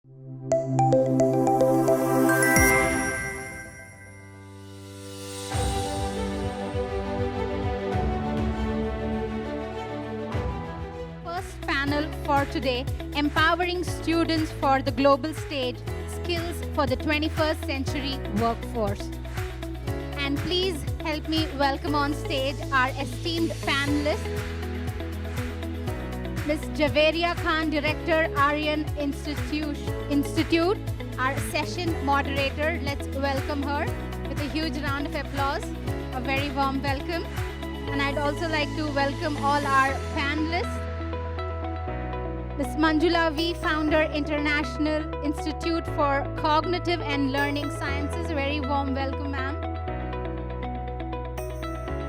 First panel for today, empowering students for the global stage, skills for the 21st century workforce. And please help me welcome on stage our esteemed panelists, Ms. Javeria Khan, Director, Aryan Institute, our session moderator. Let's welcome her with a huge round of applause. A very warm welcome. And I'd also like to welcome all our panelists. Ms. Manjula V, Founder, International Institute for Cognitive and Learning Sciences. A very warm welcome, ma'am.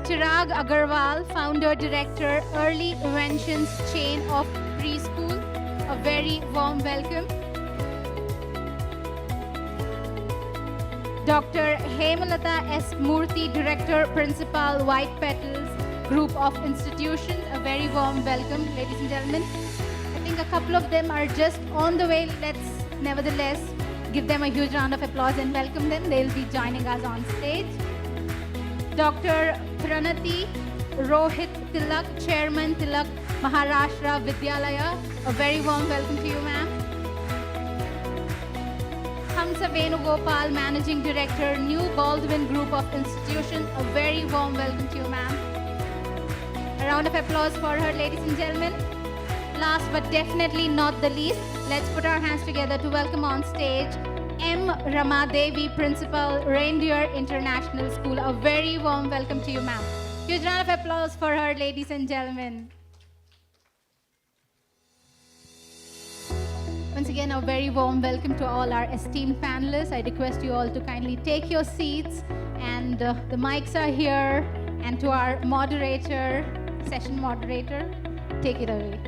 Chirag Agarwal, Founder, Director, EarlyVentions Chain of Preschool. A very warm welcome. Dr. Hemalatha S. Murthy, Director, Principal, White Petals Group of Institutions. A very warm welcome, ladies and gentlemen. I think a couple of them are just on the way. Let's nevertheless give them a huge round of applause and welcome them. They'll be joining us on stage. Dr. Pranati, Rohit, Tilak, Chairman, Tilak, Maharashtra, Vidyalaya. A very warm welcome to you, ma'am. Hamsa Venugopal, Managing Director, New Baldwin Group of Institutions. A very warm welcome to you, ma'am. A round of applause for her, ladies and gentlemen. Last but definitely not the least, let's put our hands together to welcome on stage Rama, Devi, Principal, Reindeer International School. A very warm welcome to you, ma'am. Huge round of applause for her, ladies and gentlemen. Once again, a very warm welcome to all our esteemed panelists. I request you all to kindly take your seats, and the mics are here. And to our moderator, session moderator, take it away.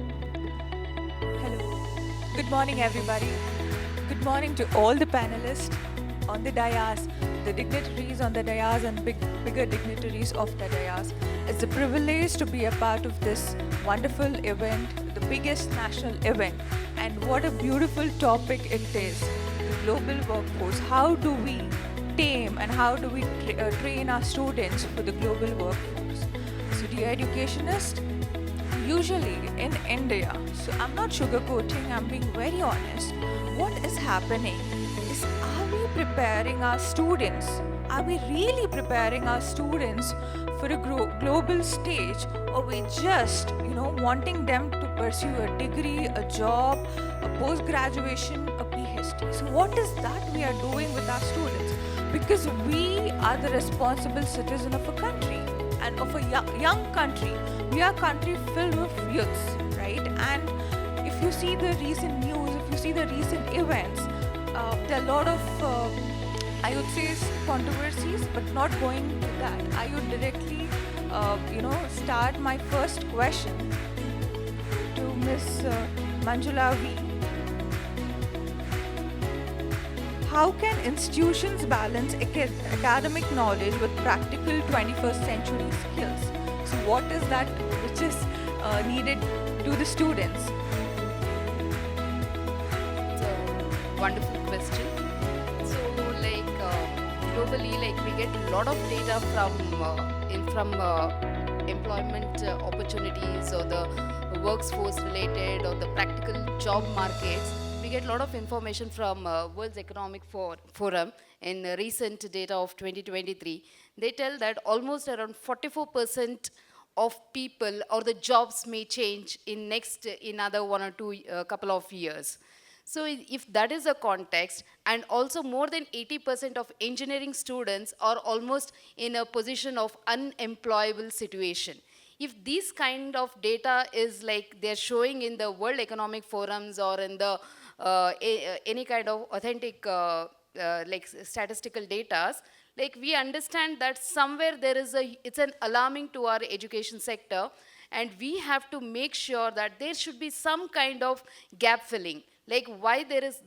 Hello. Good morning, everybody. Good morning to all the panelists on the dais, the dignitaries on the dais and bigger dignitaries of the dais. It's a privilege to be a part of this wonderful event, the biggest national event. And what a beautiful topic it is, the global workforce. How do we tame and how do we train our students for the global workforce? So dear educationists, usually in India, so I'm not sugarcoating, I'm being very honest, what is happening is, are we preparing our students? Are we really preparing our students for a global stage, or we just, wanting them to pursue a degree, a job, a post-graduation, a PhD? So what is that we are doing with our students? Because we are the responsible citizen of a country and of a young country. We are a country filled with youths, right? And if you see the recent news, if you see the recent events, there are a lot of, I would say, controversies, but not going to that. I would directly, start my first question to Ms. Manjula V. How can institutions balance academic knowledge with practical 21st century skills? So what is that which is needed to the students? It's a wonderful question. So globally, we get a lot of data from employment opportunities or the workforce related or the practical job markets. We get a lot of information from World Economic Forum in recent data of 2023. They tell that almost around 44% of people or the jobs may change in another 1 or 2 couple of years. So if that is the context, and also more than 80% of engineering students are almost in a position of unemployable situation. If this kind of data is they're showing in the World Economic Forums or in the any kind of authentic statistical data, we understand that somewhere it's an alarming to our education sector, and we have to make sure that there should be some kind of gap filling. Why there is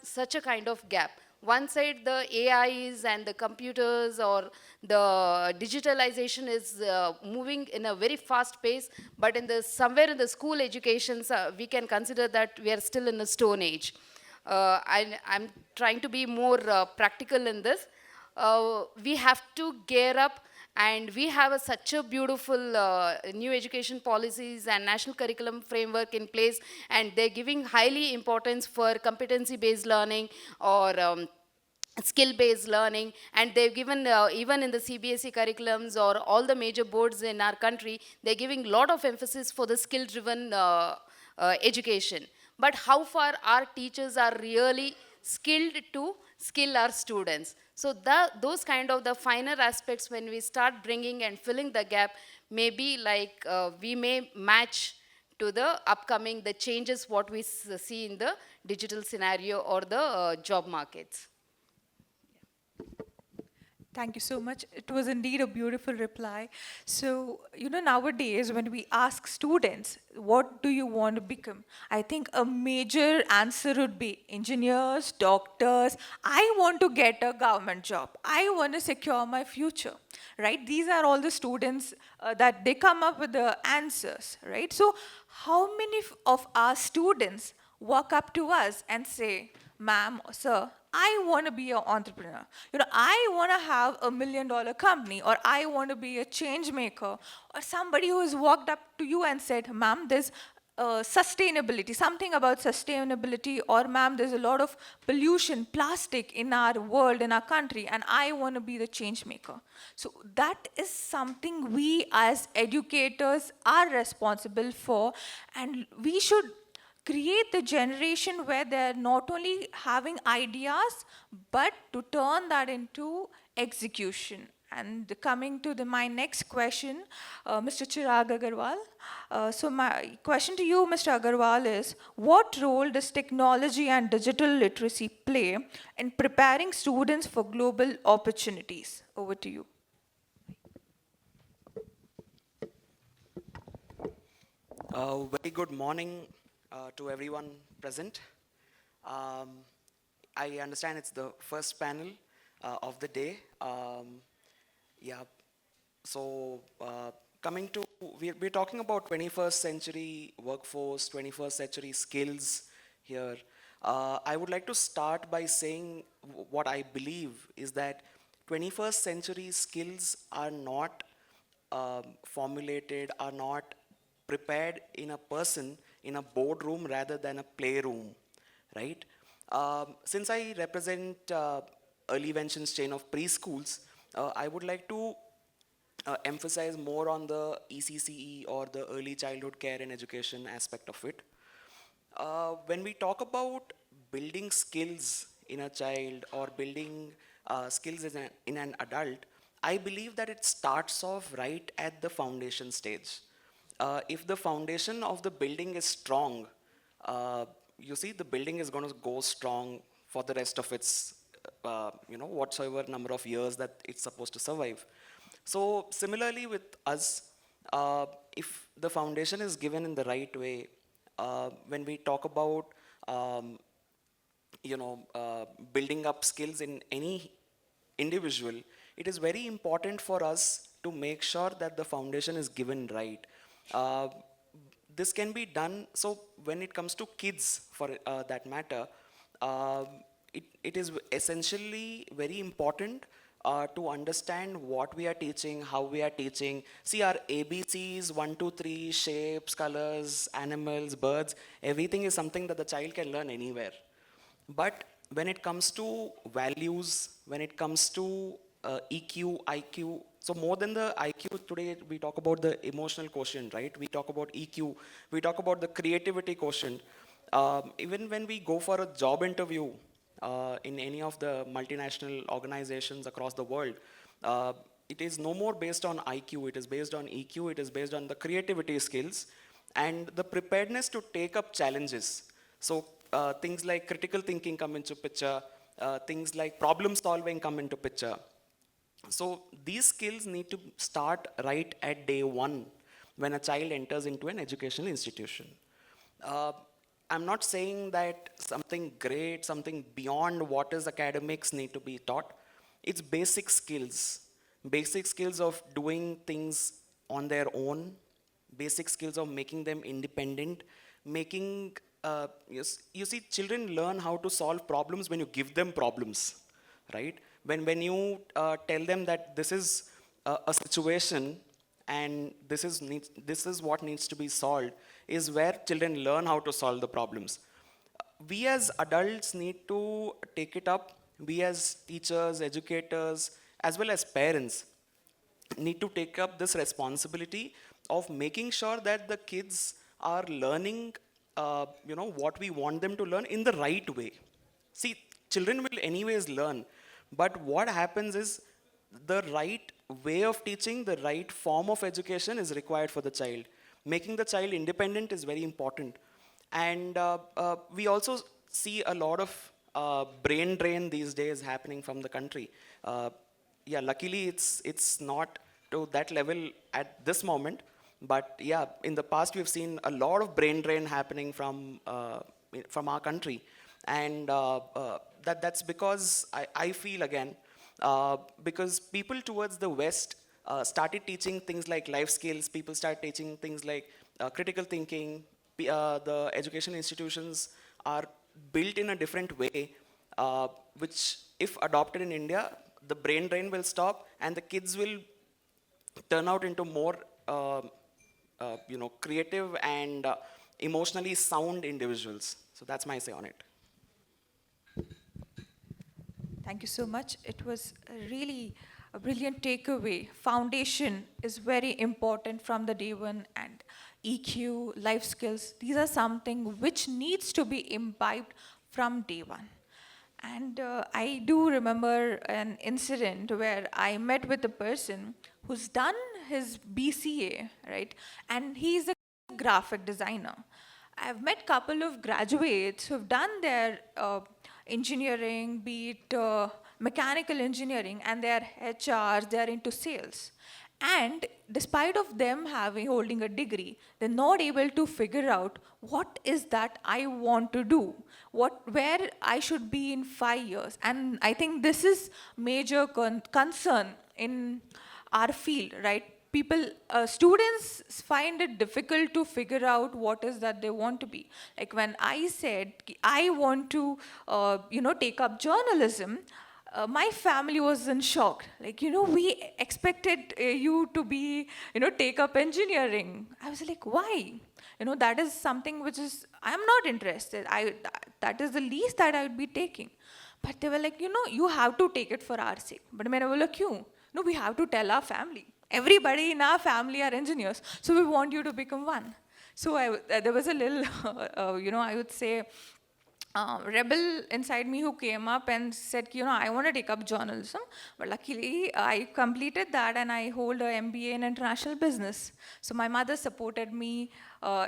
such a kind of gap? One side, the AIs and the computers or the digitalization is moving in a very fast pace, but somewhere in the school education, we can consider that we are still in the Stone Age. I'm trying to be more practical in this. We have to gear up, and we have such a beautiful new education policies and national curriculum framework in place, and they're giving highly importance for competency based learning or skill-based learning, and they've given even in the CBSE curriculums or all the major boards in our country, they're giving a lot of emphasis for the skill-driven education. But how far our teachers are really skilled to skill our students? So those kind of the finer aspects, when we start bringing and filling the gap, maybe like we may match to the upcoming, the changes what we see in the digital scenario or the job markets. Thank you so much. It was indeed a beautiful reply. So, nowadays when we ask students, what do you want to become? I think a major answer would be engineers, doctors. I want to get a government job. I want to secure my future, right? These are all the students that they come up with the answers, right? So, how many of our students walk up to us and say, ma'am or sir, I want to be an entrepreneur. I want to have $1 million company, or I want to be a change maker, or somebody who has walked up to you and said, ma'am, there's sustainability, something about sustainability, or ma'am, there's a lot of pollution, plastic in our world, in our country, and I want to be the change maker. So that is something we as educators are responsible for, and we should create the generation where they're not only having ideas, but to turn that into execution. And coming to my next question, Mr. Chirag Agarwal. So my question to you, Mr. Agarwal, is what role does technology and digital literacy play in preparing students for global opportunities? Over to you. Very good morning to everyone present. I understand it's the first panel of the day. Yeah, so coming to, we're talking about 21st century workforce, 21st century skills here. I would like to start by saying what I believe is that 21st century skills are not formulated, are not prepared in a person in a boardroom rather than a playroom, right? Since I represent EarlyVentions chain of preschools, I would like to emphasize more on the ECCE or the early childhood care and education aspect of it. When we talk about building skills in a child or building skills in an adult, I believe that it starts off right at the foundation stage. If the foundation of the building is strong, you see the building is going to go strong for the rest of its, whatsoever number of years that it's supposed to survive. So similarly with us, if the foundation is given in the right way, when we talk about, building up skills in any individual, it is very important for us to make sure that the foundation is given right. This can be done, so when it comes to kids, for that matter, it is essentially very important to understand what we are teaching, how we are teaching. See, our ABCs, 1, 2, 3, shapes, colors, animals, birds, everything is something that the child can learn anywhere. But when it comes to values, when it comes to EQ, IQ, so more than the IQ, today we talk about the emotional quotient, right? We talk about EQ, we talk about the creativity quotient. Even when we go for a job interview in any of the multinational organizations across the world, it is no more based on IQ, it is based on EQ, it is based on the creativity skills and the preparedness to take up challenges. So things like critical thinking come into picture, things like problem solving come into picture. So these skills need to start right at day one when a child enters into an educational institution. I'm not saying that something great, something beyond what is academics need to be taught. It's basic skills of doing things on their own, basic skills of making them independent, making you see, children learn how to solve problems when you give them problems, right? When you tell them that this is a situation and this is what needs to be solved, is where children learn how to solve the problems. We as adults need to take it up. We as teachers, educators, as well as parents need to take up this responsibility of making sure that the kids are learning, what we want them to learn in the right way. See, children will anyways learn, but what happens is the right way of teaching, the right form of education is required for the child. Making the child independent is very important. And we also see a lot of brain drain these days happening from the country. Yeah, luckily it's not to that level at this moment, but yeah, in the past we've seen a lot of brain drain happening from our country, and that's because I feel again, because people towards the West started teaching things like life skills. People started teaching things like critical thinking. The education institutions are built in a different way, which if adopted in India, the brain drain will stop and the kids will turn out into more creative and emotionally sound individuals. So that's my say on it. Thank you so much. It was really a brilliant takeaway. Foundation is very important from the day one, and EQ, life skills, these are something which needs to be imbibed from day one. And I do remember an incident where I met with a person who's done his BCA, right? And he's a graphic designer. I've met couple of graduates who've done their engineering, be it mechanical engineering, and they're HRs, they're into sales. And despite of them holding a degree, they're not able to figure out what is that I want to do, where I should be in 5 years. And I think this is major concern in our field, right? Students find it difficult to figure out what is that they want to be. Like when I said I want to, take up journalism, my family was in shock. Like, we expected you to be, take up engineering. I was like, why? That is something which is, I'm not interested. That is the least that I would be taking. But they were like, you have to take it for our sake. But I was like, no, we have to tell our family. Everybody in our family are engineers, so we want you to become one. So there was a little, I would say, rebel inside me who came up and said, I want to take up journalism. But luckily, I completed that and I hold a MBA in international business. So my mother supported me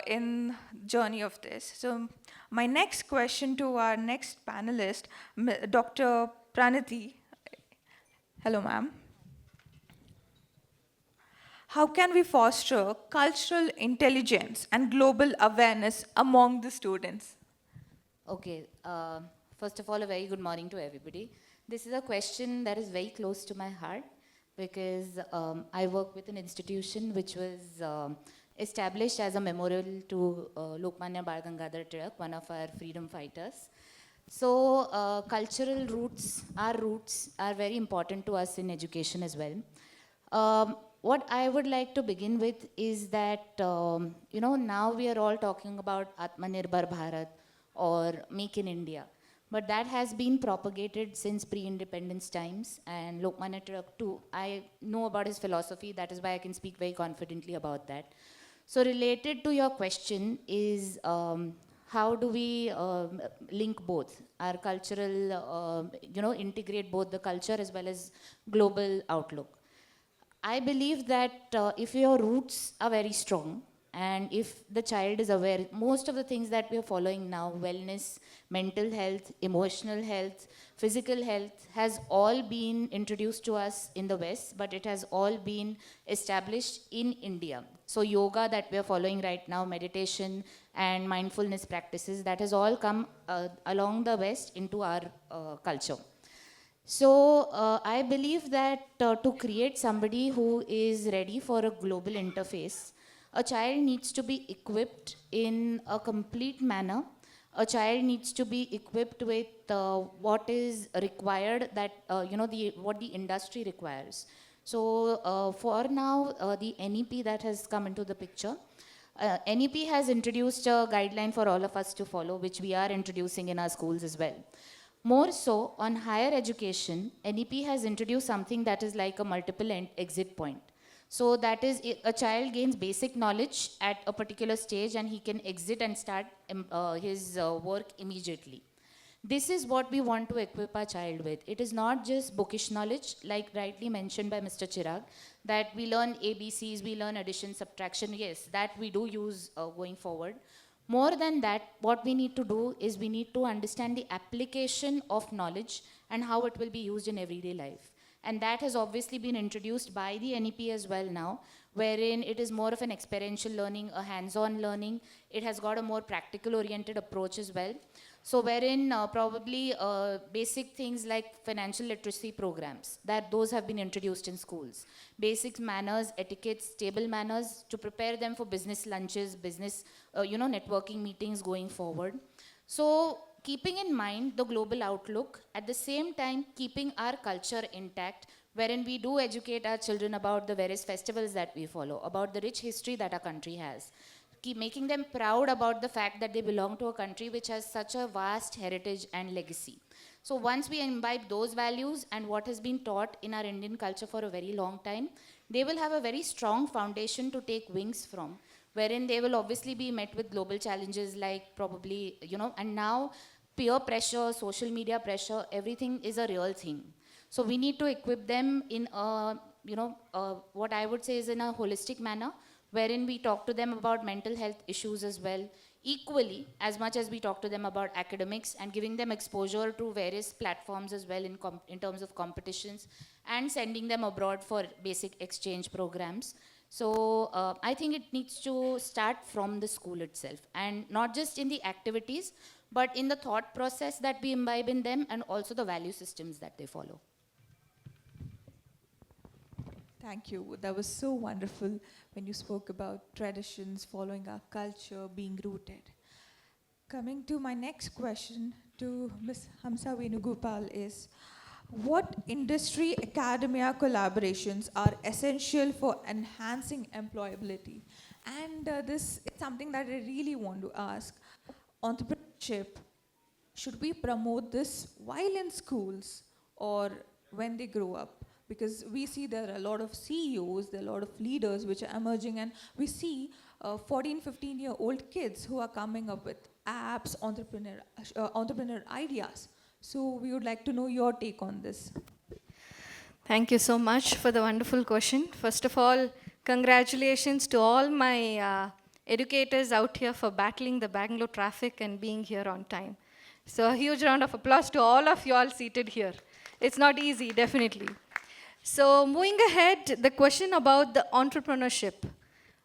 in journey of this. So my next question to our next panelist, Dr. Pranati. Hello, ma'am. How can we foster cultural intelligence and global awareness among the students? Okay, first of all, a very good morning to everybody. This is a question that is very close to my heart because I work with an institution which was established as a memorial to Lokmanya Bal Gangadhar Tilak, one of our freedom fighters. So cultural roots are very important to us in education as well. What I would like to begin with is that, now we are all talking about Atmanirbhar Bharat or Make in India. But that has been propagated since pre-independence times, and Lokmanya Tilak too. I know about his philosophy, that is why I can speak very confidently about that. So related to your question is, how do we link both our cultural, integrate both the culture as well as global outlook? I believe that if your roots are very strong and if the child is aware, most of the things that we are following now, wellness, mental health, emotional health, physical health, has all been introduced to us in the West, but it has all been established in India. So yoga that we are following right now, meditation and mindfulness practices, that has all come along the West into our culture. So I believe that to create somebody who is ready for a global interface, a child needs to be equipped in a complete manner a child needs to be equipped with what is required, that what the industry requires. So for now, the NEP that has come into the picture, NEP has introduced a guideline for all of us to follow, which we are introducing in our schools as well. More so, on higher education, NEP has introduced something that is like a multiple exit point. So that is, a child gains basic knowledge at a particular stage and he can exit and start his work immediately. This is what we want to equip our child with. It is not just bookish knowledge, like rightly mentioned by Mr. Chirag, that we learn ABCs, we learn addition, subtraction. Yes, that we do use going forward. More than that, what we need to do is we need to understand the application of knowledge and how it will be used in everyday life. And that has obviously been introduced by the NEP as well now, wherein it is more of an experiential learning, a hands-on learning. It has got a more practical-oriented approach as well. So wherein probably basic things like financial literacy programs, that those have been introduced in schools. Basic manners, etiquettes, table manners, to prepare them for business lunches, business, networking meetings going forward. So keeping in mind the global outlook, at the same time keeping our culture intact, wherein we do educate our children about the various festivals that we follow, about the rich history that our country has. Keep making them proud about the fact that they belong to a country which has such a vast heritage and legacy. So once we imbibe those values and what has been taught in our Indian culture for a very long time, they will have a very strong foundation to take wings from, wherein they will obviously be met with global challenges like probably, and now peer pressure, social media pressure, everything is a real thing. So we need to equip them in a, what I would say is in a holistic manner, wherein we talk to them about mental health issues as well, equally as much as we talk to them about academics, and giving them exposure to various platforms as well in terms of competitions, and sending them abroad for basic exchange programs. So I think it needs to start from the school itself, and not just in the activities, but in the thought process that we imbibe in them, and also the value systems that they follow. Thank you. That was so wonderful when you spoke about traditions, following our culture, being rooted. Coming to my next question to Ms. Hamsa Venugopal is, what industry academia collaborations are essential for enhancing employability? And this is something that I really want to ask. Entrepreneurship, should we promote this while in schools or when they grow up? Because we see there are a lot of CEOs, there are a lot of leaders which are emerging, and we see 14, 15-year-old kids who are coming up with apps, entrepreneur ideas. So we would like to know your take on this. Thank you so much for the wonderful question. First of all, congratulations to all my educators out here for battling the Bangalore traffic and being here on time. So a huge round of applause to all of you all seated here. It's not easy, definitely. So moving ahead, the question about the entrepreneurship,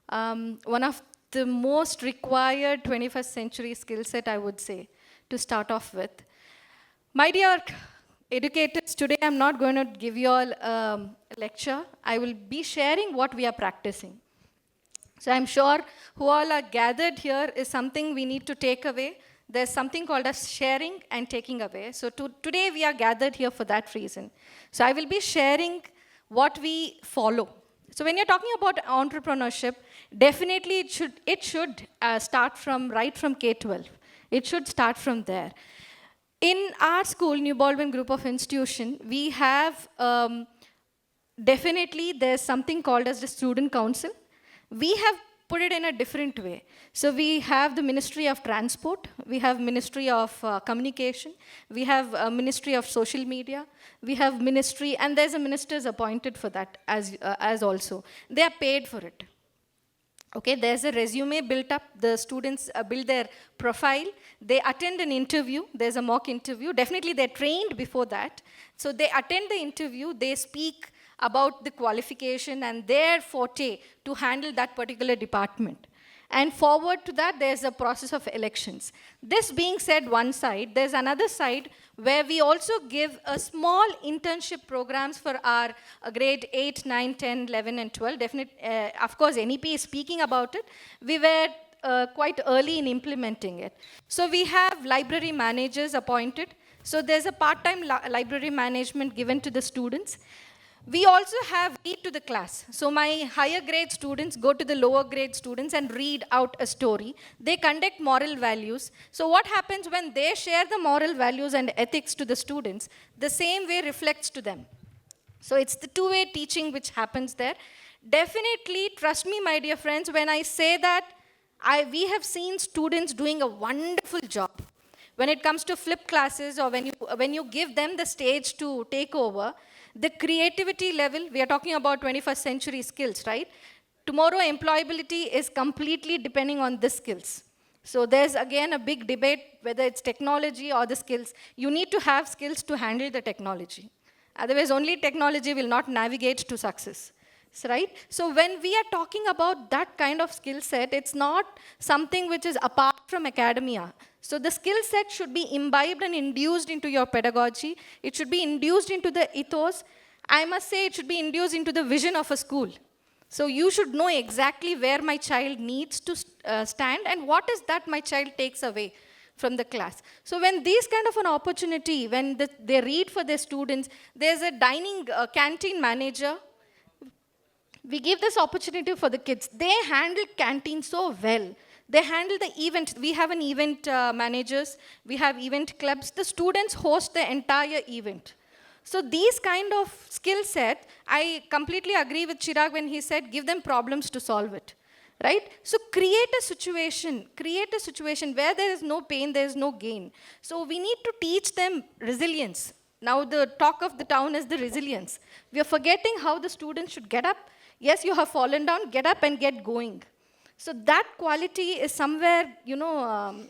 one of the most required 21st century skill set, I would say, to start off with. My dear educators, today I'm not going to give you all a lecture. I will be sharing what we are practicing. So I'm sure who all are gathered here is something we need to take away. There's something called as sharing and taking away. So today we are gathered here for that reason. So I will be sharing what we follow. So when you're talking about entrepreneurship, definitely it should start from right from K-12. It should start from there. In our school, New Baldwin Group of Institution, we have definitely there's something called as the Student Council. We have put it in a different way. So we have the Ministry of Transport, we have Ministry of Communication, we have a Ministry of Social Media, we have Ministry, and there's a ministers appointed for that as also. They are paid for it. Okay, there's a resume built up, the students build their profile, they attend an interview, there's a mock interview, definitely they're trained before that. So they attend the interview, they speak about the qualification and their forte to handle that particular department. And forward to that, there's a process of elections. This being said one side, there's another side where we also give a small internship programs for our grade 8, 9, 10, 11, and 12. Definitely, of course, NEP is speaking about it. We were quite early in implementing it. So we have library managers appointed. So there's a part-time library management given to the students. We also have read to the class. So my higher grade students go to the lower grade students and read out a story. They conduct moral values. So what happens when they share the moral values and ethics to the students, the same way reflects to them. So it's the two-way teaching which happens there. Definitely, trust me, my dear friends, when I say that we have seen students doing a wonderful job. When it comes to flip classes or when you give them the stage to take over, the creativity level, we are talking about 21st century skills, right? Tomorrow, employability is completely depending on the skills. So there's again a big debate whether it's technology or the skills. You need to have skills to handle the technology. Otherwise, only technology will not navigate to success. Right? So when we are talking about that kind of skill set, it's not something which is apart from academia. So the skill set should be imbibed and induced into your pedagogy. It should be induced into the ethos. I must say it should be induced into the vision of a school. So you should know exactly where my child needs to stand and what is that my child takes away from the class. So when these kind of an opportunity, when they read for their students, there's a dining canteen manager. We give this opportunity for the kids. They handle canteen so well. They handle the event. We have an event managers. We have event clubs. The students host the entire event. So these kind of skill set, I completely agree with Chirag when he said, give them problems to solve it. Right? So create a situation where there is no pain, there is no gain. So we need to teach them resilience. Now the talk of the town is the resilience. We are forgetting how the students should get up. Yes, you have fallen down, get up and get going. So that quality is somewhere,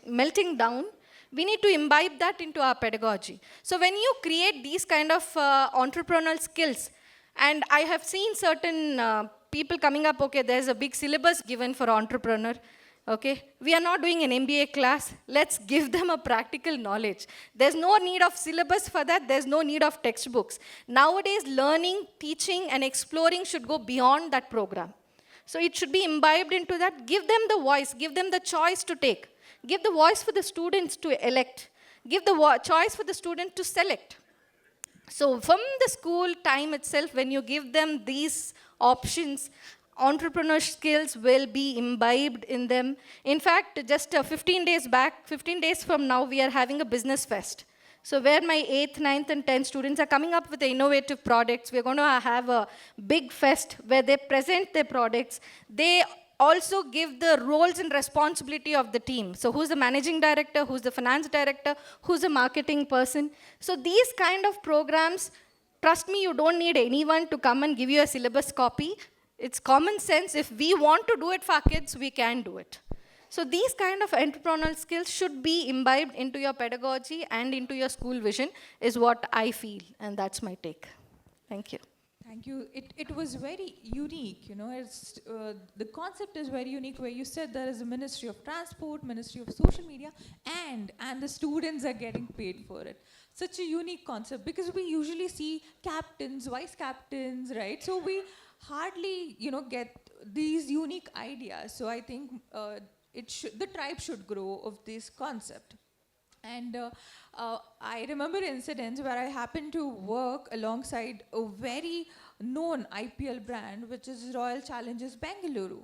melting down. We need to imbibe that into our pedagogy. So when you create these kind of entrepreneurial skills, and I have seen certain people coming up, okay, there's a big syllabus given for entrepreneur. Okay, we are not doing an MBA class. Let's give them a practical knowledge. There's no need of syllabus for that. There's no need of textbooks. Nowadays, learning, teaching, and exploring should go beyond that program. So it should be imbibed into that. Give them the voice. Give them the choice to take. Give the voice for the students to elect. Give the choice for the student to select. So from the school time itself, when you give them these options, entrepreneur skills will be imbibed in them. In fact, just 15 days from now, we are having a business fest. So where my 8th, 9th, and 10th students are coming up with the innovative products. We're going to have a big fest where they present their products. They also give the roles and responsibility of the team. So who's the managing director, who's the finance director, who's the marketing person. So these kind of programs, trust me, you don't need anyone to come and give you a syllabus copy. It's common sense. If we want to do it for our kids, we can do it. So these kind of entrepreneurial skills should be imbibed into your pedagogy and into your school vision is what I feel. And that's my take. Thank you. Thank you. It was very unique, it's, the concept is very unique where you said there is a Ministry of Transport, Ministry of Social Media, and the students are getting paid for it. Such a unique concept because we usually see captains, vice captains, right? So we hardly, get these unique ideas. So I think the tribe should grow of this concept. And I remember incidents where I happened to work alongside a very known IPL brand, which is Royal Challengers Bengaluru.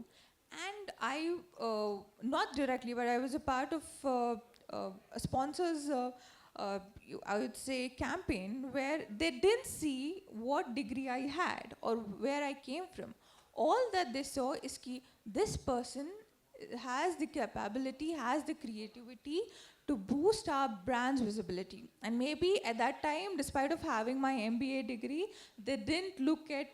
And I, not directly, but I was a part of a sponsor's, I would say, campaign where they didn't see what degree I had or where I came from. All that they saw is that this person has the capability, has the creativity to boost our brand's visibility. And maybe at that time, despite of having my MBA degree, they didn't look at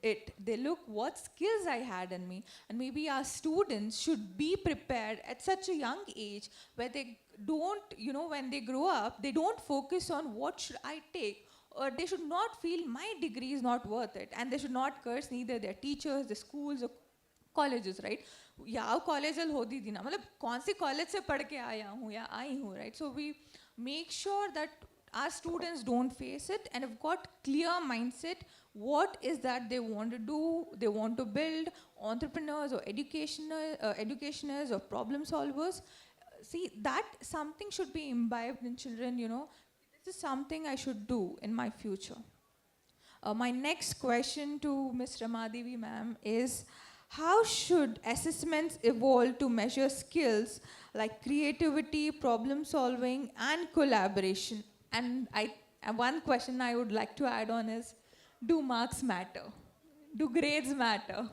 it. They look what skills I had in me. And maybe our students should be prepared at such a young age where they don't, when they grow up, they don't focus on what should I take. Or they should not feel my degree is not worth it. And they should not curse neither their teachers, the schools, or colleges, right? ಯಾವ ಕಾಲೇಜಲ್ಲಿ ಓದಿದ್ದೀನ ಮਤಲಬ್ कौन सी college से पढ़ के आया हूँ या आई हूँ, right? So we make sure that our students don't face it and have got clear mindset what is that they want to do, they want to build entrepreneurs or educationers or problem solvers. See, that something should be imbibed in children, this is something I should do in my future. My next question to Ms. Rama Devi ma'am is, how should assessments evolve to measure skills like creativity, problem solving, and collaboration? And one question I would like to add on is, do marks matter? Do grades matter?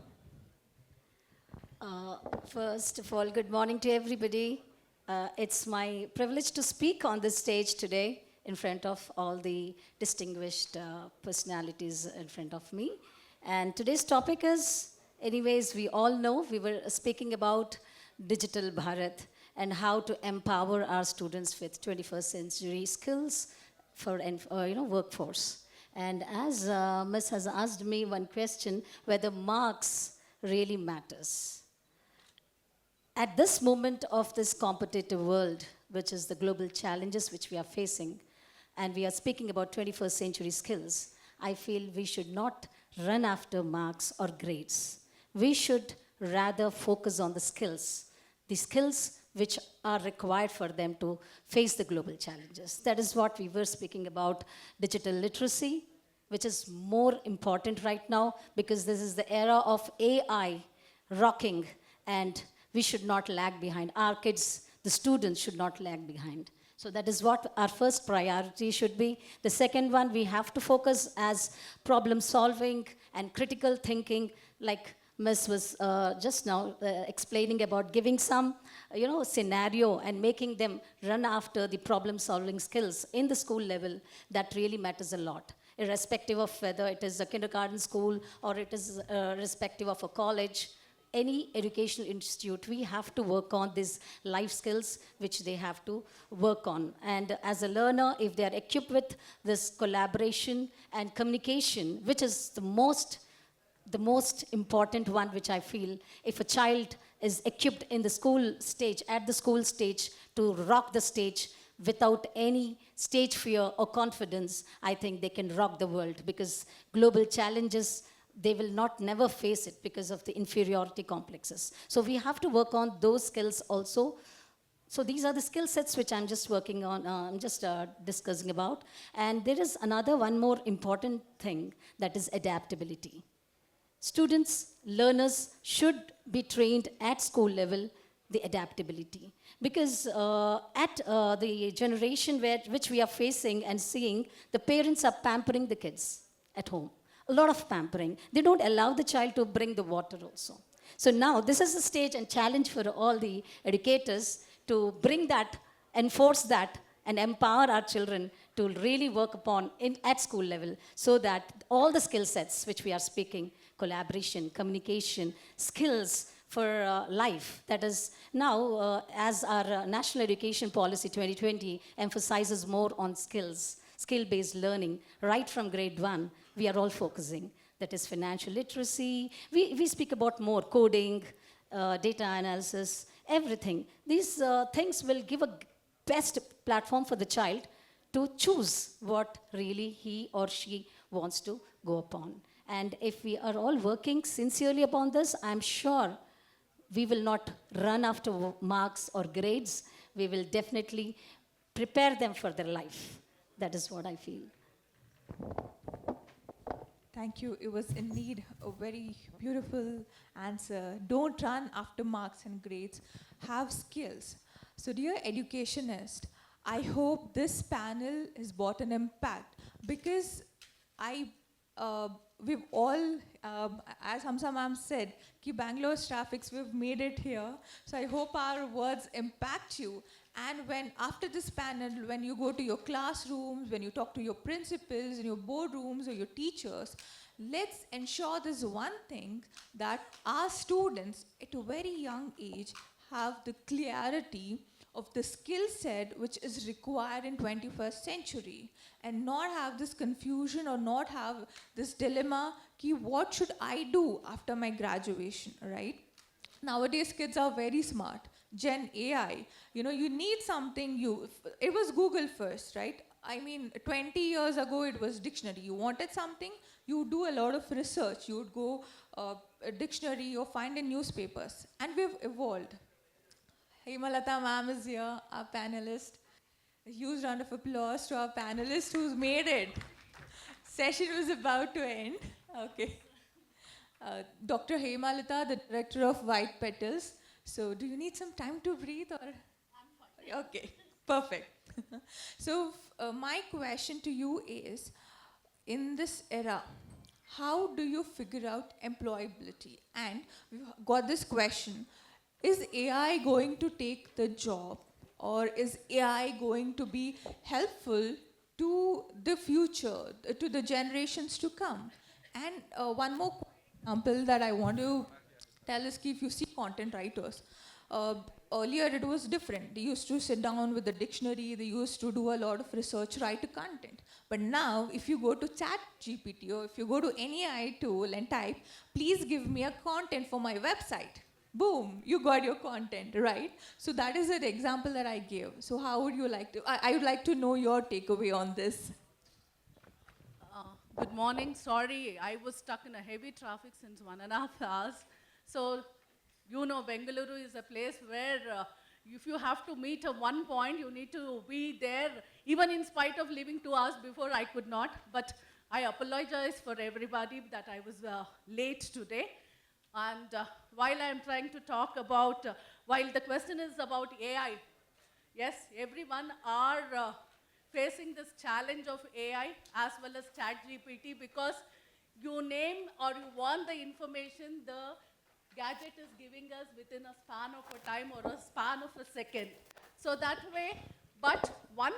First of all, good morning to everybody. It's my privilege to speak on this stage today in front of all the distinguished personalities in front of me. And today's topic is, anyways, we all know we were speaking about Digital Bharat and how to empower our students with 21st century skills for workforce. And as Ms. has asked me one question, whether marks really matters. At this moment of this competitive world, which is the global challenges which we are facing, and we are speaking about 21st century skills, I feel we should not run after marks or grades. We should rather focus on the skills which are required for them to face the global challenges. That is what we were speaking about, digital literacy, which is more important right now because this is the era of AI rocking, and we should not lag behind. Our kids, the students, should not lag behind. So that is what our first priority should be. The second one, we have to focus as problem solving and critical thinking, like Ms. was just now explaining about giving some, scenario and making them run after the problem solving skills in the school level. That really matters a lot, irrespective of whether it is a kindergarten school or it is irrespective of a college. Any educational institute, we have to work on these life skills which they have to work on. And as a learner, if they are equipped with this collaboration and communication, which is the most important one, which I feel, if a child is equipped in the school stage, at the school stage, to rock the stage without any stage fear or confidence, I think they can rock the world, because global challenges, they will never face it because of the inferiority complexes. So we have to work on those skills also. So these are the skill sets which I'm just working on, I'm just discussing about. And there is one more important thing, that is adaptability. Students, learners should be trained at school level, the adaptability. Because at the generation which we are facing and seeing, the parents are pampering the kids at home. A lot of pampering. They don't allow the child to bring the water also. So now this is a stage and challenge for all the educators to bring that, enforce that, and empower our children to really work upon at school level, so that all the skill sets which we are speaking, collaboration, communication, skills for life. That is now, as our National Education Policy 2020 emphasizes more on skills, skill-based learning, right from grade 1, we are all focusing. That is financial literacy. We speak about more coding, data analysis, everything. These things will give a best platform for the child to choose what really he or she wants to go upon. And if we are all working sincerely upon this, I'm sure we will not run after marks or grades. We will definitely prepare them for their life. That is what I feel. Thank you. It was indeed a very beautiful answer. Don't run after marks and grades. Have skills. So dear educationist, I hope this panel has brought an impact, because we've all, as Hamsa ma'am said, ki Bangalore's traffics, we've made it here. So I hope our words impact you. And when after this panel, when you go to your classrooms, when you talk to your principals in your boardrooms or your teachers, let's ensure this one thing, that our students at a very young age have the clarity of the skill set which is required in 21st century, and not have this confusion or not have this dilemma, ki what should I do after my graduation, right? Nowadays kids are very smart. Gen AI, you need something, it was Google first, right? I mean, 20 years ago it was dictionary. You wanted something, you would do a lot of research. You would go a dictionary or find in newspapers. And we've evolved. Hemalatha ma'am is here, our panelist. A huge round of applause to our panelist who's made it. Session was about to end. Okay. Dr. Hemalatha, the director of White Petals. So do you need some time to breathe or? I'm fine. Okay, perfect. So my question to you is, in this era, how do you figure out employability? And we've got this question, is AI going to take the job, or is AI going to be helpful to the future, to the generations to come? And one more example that I want to tell is, if you see content writers, earlier it was different. They used to sit down with the dictionary, they used to do a lot of research, write a content. But now, if you go to ChatGPT or if you go to any AI tool and type, please give me a content for my website. Boom, you got your content, right? So that is an example that I gave. So how would you like to, I would like to know your takeaway on this. Good morning. Sorry, I was stuck in a heavy traffic since 1.5 hours. So, you know, Bengaluru is a place where if you have to meet at one point, you need to be there, even in spite of leaving 2 hours before. I could not. But I apologize for everybody that I was late today. And while I'm trying to talk about, while the question is about AI, yes, everyone are facing this challenge of AI as well as ChatGPT, because you name or you want the information the gadget is giving us within a span of a time or a span of a second. So that way, but one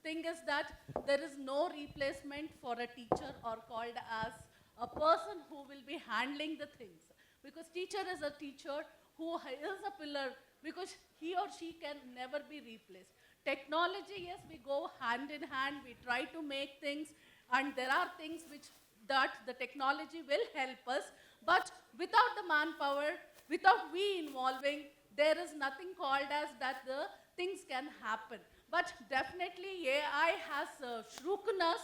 thing is that there is no replacement for a teacher or called as a person who will be handling the things. Because teacher is a teacher who is a pillar, because he or she can never be replaced. Technology, yes, we go hand in hand, we try to make things, and there are things which that the technology will help us, but without the manpower, without we involving, there is nothing called as that the things can happen. But definitely AI has shrunken us,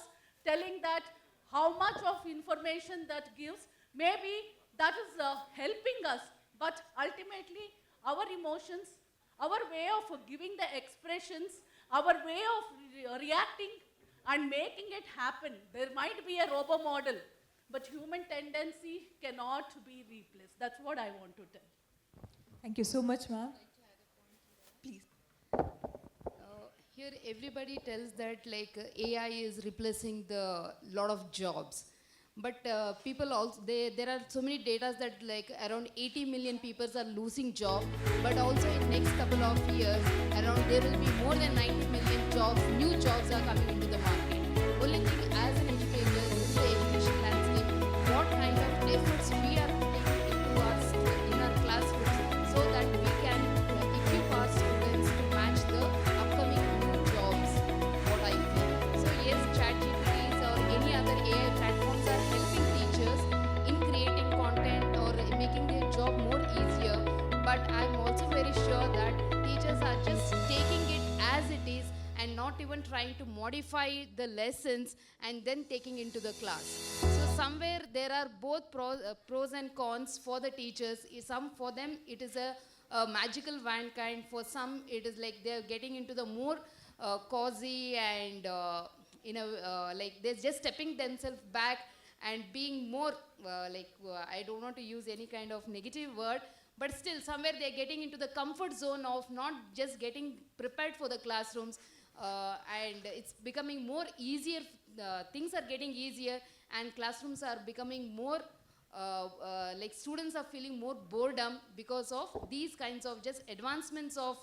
telling that how much of information that gives, maybe that is helping us, but ultimately our emotions, our way of giving the expressions, our way of reacting and making it happen. There might be a robo model, but human tendency cannot be replaced. That's what I want to tell. Thank you so much, ma'am. Please. Here everybody tells that like AI is replacing the lot of jobs. But people also, there are so many data that like around 80 million people are losing job, but also in next couple of years, around there will be more than 90 million jobs, new jobs are coming into the market. Only thing as an educator in the education landscape, what kind of efforts we are putting into us in our classrooms so that we can equip our students to match the upcoming new jobs, what I feel. So yes, ChatGPT or any other AI platforms are helping teachers in creating content or making their job more easier, but I'm also very sure that teachers are just taking it as it is and not even trying to modify the lessons and then taking into the class. So somewhere there are both pros and cons for the teachers. Some for them it is a magical wand kind, for some it is like they're getting into the more cozy and like they're just stepping themselves back and being more I don't want to use any kind of negative word, but still somewhere they're getting into the comfort zone of not just getting prepared for the classrooms, and it's becoming more easier, things are getting easier and classrooms are becoming more like students are feeling more boredom because of these kinds of just advancements of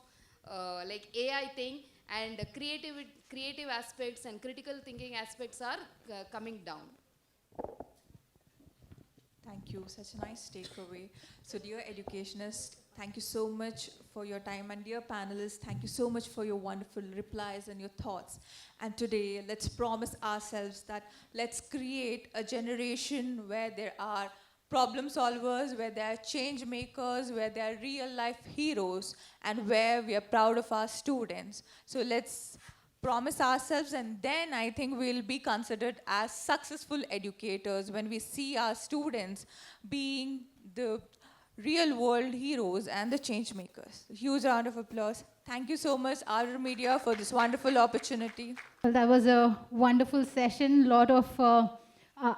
like AI thing, and creative aspects and critical thinking aspects are coming down. Thank you, such a nice takeaway. So dear educationists, thank you so much for your time, and dear panelists, thank you so much for your wonderful replies and your thoughts. And today, let's promise ourselves that let's create a generation where there are problem solvers, where there are change makers, where there are real life heroes, and where we are proud of our students. So let's promise ourselves, and then I think we'll be considered as successful educators when we see our students being the real world heroes and the change makers. Huge round of applause. Thank you so much, Ardor Media, for this wonderful opportunity. Well, that was a wonderful session, lot of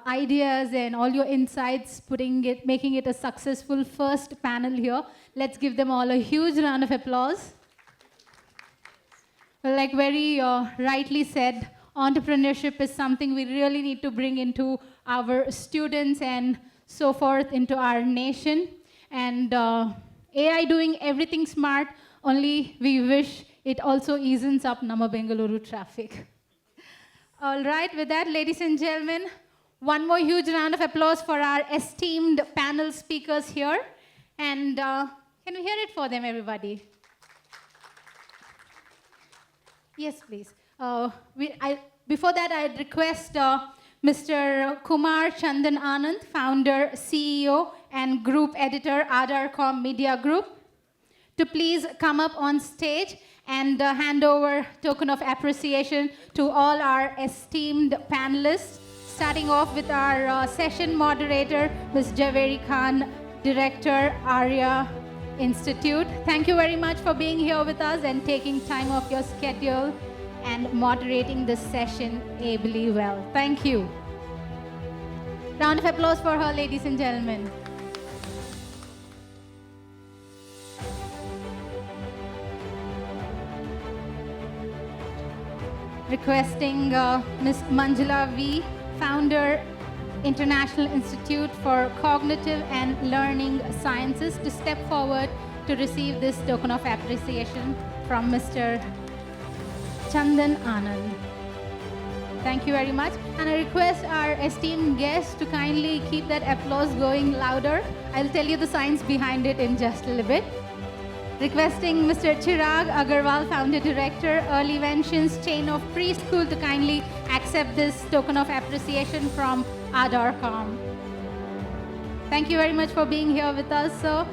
ideas and all your insights, making it a successful first panel here. Let's give them all a huge round of applause. Well, like very rightly said, entrepreneurship is something we really need to bring into our students and so forth into our nation. And AI doing everything smart, only we wish it also eases up Nama Bengaluru traffic. All right, with that, ladies and gentlemen, one more huge round of applause for our esteemed panel speakers here. And can we hear it for them, everybody? Yes, please. Before that, I'd request Mr. Kumar Chandan Anand, founder, CEO, and group editor, ArdorComm Media Group, to please come up on stage and hand over token of appreciation to all our esteemed panelists, starting off with our session moderator, Ms. Javeria, Director, Aryan Institute. Thank you very much for being here with us and taking time off your schedule and moderating this session ably well. Thank you. Round of applause for her, ladies and gentlemen. Requesting Ms. Manjula V, founder, International Institute for Cognitive and Learning Sciences, to step forward to receive this token of appreciation from Mr. Chandan Anand. Thank you very much. And I request our esteemed guests to kindly keep that applause going louder. I'll tell you the science behind it in just a little bit. Requesting Mr. Chirag Agarwal, founder director, EarlyVentions chain of preschool, to kindly accept this token of appreciation from ArdorComm. Thank you very much for being here with us, sir.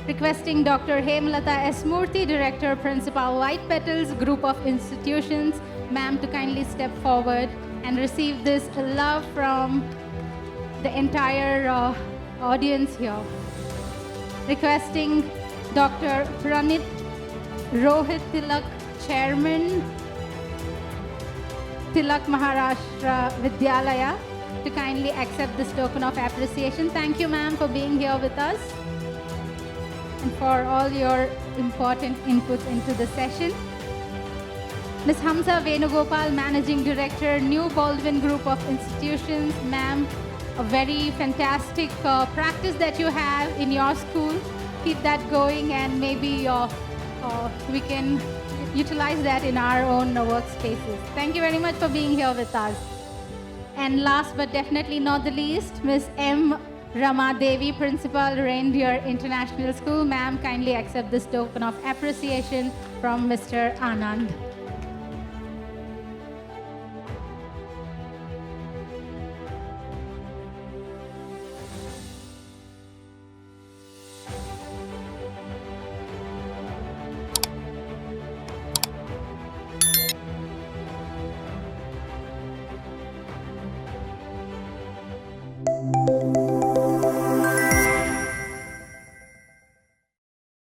Requesting Dr. Hemalatha S. Murthy, director, principal, White Petals Group of Institutions, ma'am, to kindly step forward and receive this love from the entire audience here. Requesting Dr. Pranati, Rohit Tilak, Chairman, Tilak Maharashtra Vidyalaya, to kindly accept this token of appreciation. Thank you, ma'am, for being here with us and for all your important inputs into the session. Ms. Hamsa Venugopal, Managing Director, New Baldwin Group of Institutions. Ma'am, a very fantastic practice that you have in your school. Keep that going, and maybe we can utilize that in our own workspaces. Thank you very much for being here with us. And last but definitely not the least, Ms. M. Rama Devi, Principal, Reindeer International School. Ma'am, kindly accept this token of appreciation from Mr. Anand.